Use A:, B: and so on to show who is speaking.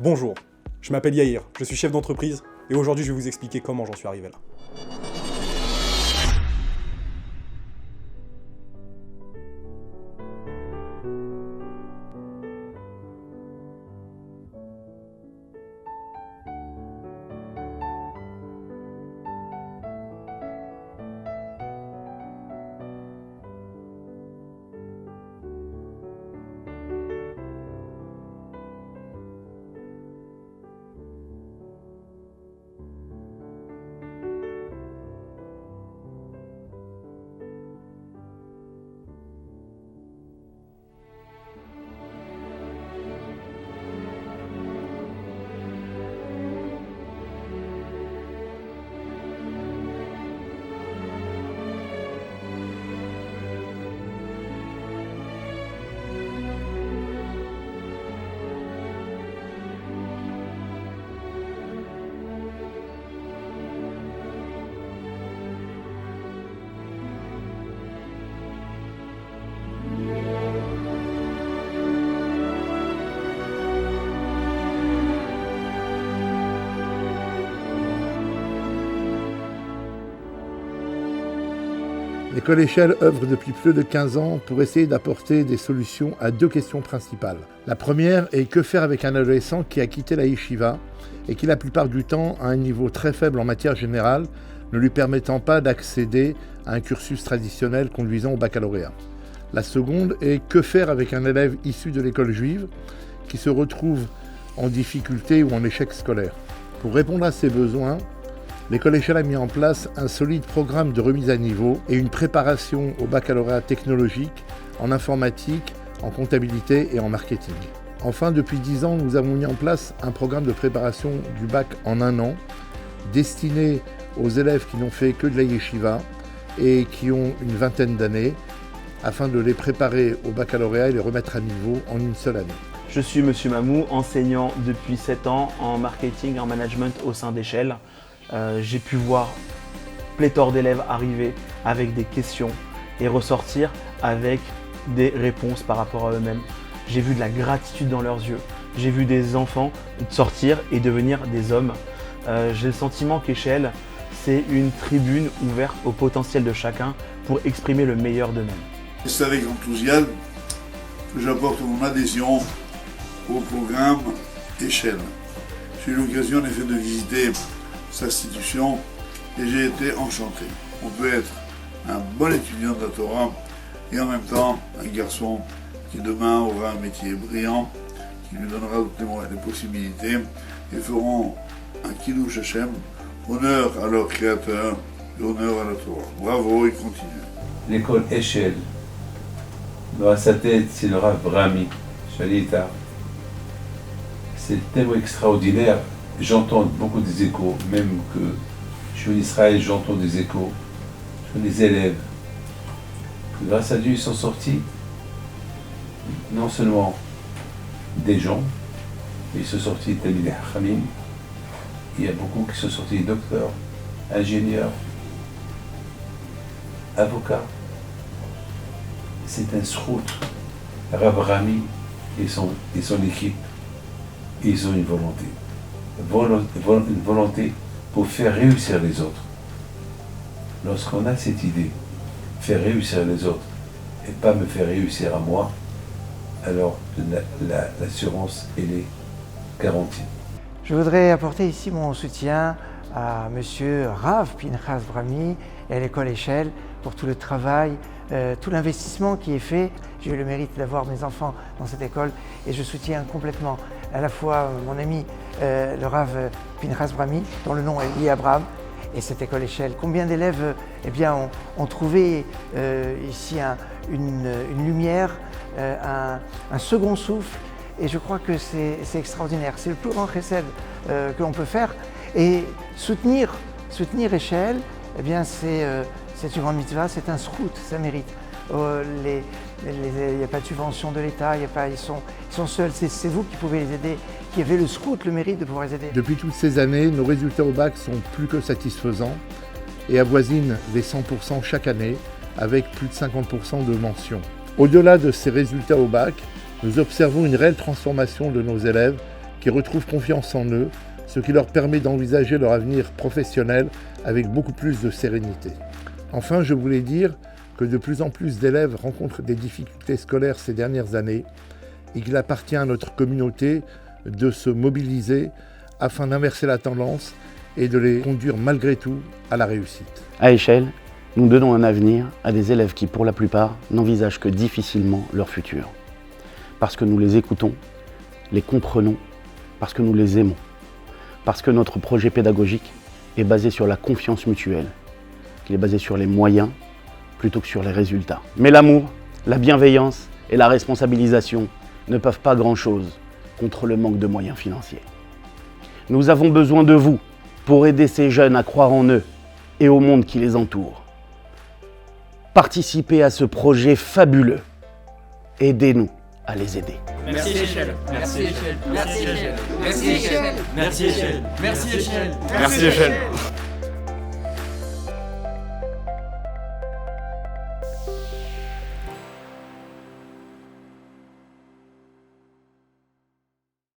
A: Bonjour, je m'appelle Yair, je suis chef d'entreprise et aujourd'hui je vais vous expliquer comment j'en suis arrivé là.
B: L'école Échelle œuvre depuis plus de 15 ans pour essayer d'apporter des solutions à deux questions principales. La première est que faire avec un adolescent qui a quitté la yeshiva et qui la plupart du temps a un niveau très faible en matière générale, ne lui permettant pas d'accéder à un cursus traditionnel conduisant au baccalauréat. La seconde est que faire avec un élève issu de l'école juive qui se retrouve en difficulté ou en échec scolaire. Pour répondre à ces besoins, l'école Échelle a mis en place un solide programme de remise à niveau et une préparation au baccalauréat technologique, en informatique, en comptabilité et en marketing. Enfin, depuis 10 ans, nous avons mis en place un programme de préparation du bac en 1 an, destiné aux élèves qui n'ont fait que de la yeshiva et qui ont une vingtaine d'années, afin de les préparer au baccalauréat et les remettre à niveau en une seule année.
C: Je suis Monsieur Mamou, enseignant depuis 7 ans en marketing et en management au sein d'Échelle. J'ai pu voir pléthore d'élèves arriver avec des questions et ressortir avec des réponses par rapport à eux-mêmes. J'ai vu de la gratitude dans leurs yeux. J'ai vu des enfants sortir et devenir des hommes. J'ai le sentiment qu'Échelle, c'est une tribune ouverte au potentiel de chacun pour exprimer le meilleur d'eux-mêmes.
D: C'est avec enthousiasme que j'apporte mon adhésion au programme Échelle. J'ai eu l'occasion en effet de visiter cette institution et j'ai été enchanté. On peut être un bon étudiant de la Torah et en même temps un garçon qui demain aura un métier brillant, qui lui donnera toutes les possibilités et feront un Kiddush Hashem, honneur à leur créateur et honneur à la Torah. Bravo et continue.
E: L'école Échelle, dans sa tête, c'est le Rav Brami, Shalita. C'est tellement extraordinaire. J'entends beaucoup des échos, même que je suis en Israël, j'entends des échos sur les élèves. Grâce à Dieu, ils sont sortis non seulement des gens, mais ils sont sortis des Hachamim. Il y a beaucoup qui sont sortis docteurs, ingénieurs, avocats. C'est un srout. Rav Rami et son équipe, ils ont une volonté. Une volonté pour faire réussir les autres. Lorsqu'on a cette idée, faire réussir les autres et pas me faire réussir à moi, alors l'assurance, elle est garantie.
F: Je voudrais apporter ici mon soutien à Monsieur Rav Pinchas Brami et à l'école Échelle pour tout le travail, tout l'investissement qui est fait. J'ai eu le mérite d'avoir mes enfants dans cette école et je soutiens complètement à la fois mon ami le Rav Pinchas Brami, dont le nom est lié à Abraham, et cette école Échelle. Combien d'élèves ont trouvé ici une lumière, un second souffle, et je crois que c'est extraordinaire. C'est le plus grand chesed que l'on peut faire, et soutenir Échelle, c'est une grande mitzvah, c'est un srout, ça mérite. Il n'y a pas de subvention de l'État, ils sont seuls, c'est vous qui pouvez les aider, qui avez le scout, le mérite de pouvoir les aider.
B: Depuis toutes ces années, nos résultats au bac sont plus que satisfaisants et avoisinent les 100% chaque année, avec plus de 50% de mentions. Au-delà de ces résultats au bac, nous observons une réelle transformation de nos élèves qui retrouvent confiance en eux, ce qui leur permet d'envisager leur avenir professionnel avec beaucoup plus de sérénité. Enfin, je voulais dire que de plus en plus d'élèves rencontrent des difficultés scolaires ces dernières années et qu'il appartient à notre communauté de se mobiliser afin d'inverser la tendance et de les conduire malgré tout à la réussite.
G: À Échelle, nous donnons un avenir à des élèves qui, pour la plupart, n'envisagent que difficilement leur futur. Parce que nous les écoutons, les comprenons, parce que nous les aimons. Parce que notre projet pédagogique est basé sur la confiance mutuelle, qu'il est basé sur les moyens plutôt que sur les résultats. Mais l'amour, la bienveillance et la responsabilisation ne peuvent pas grand-chose contre le manque de moyens financiers. Nous avons besoin de vous pour aider ces jeunes à croire en eux et au monde qui les entoure. Participez à ce projet fabuleux. Aidez-nous à les aider.
H: Merci Échelle. Merci Échelle. Merci Échelle. Merci Échelle. Merci Échelle. Merci Échelle. Merci Échelle.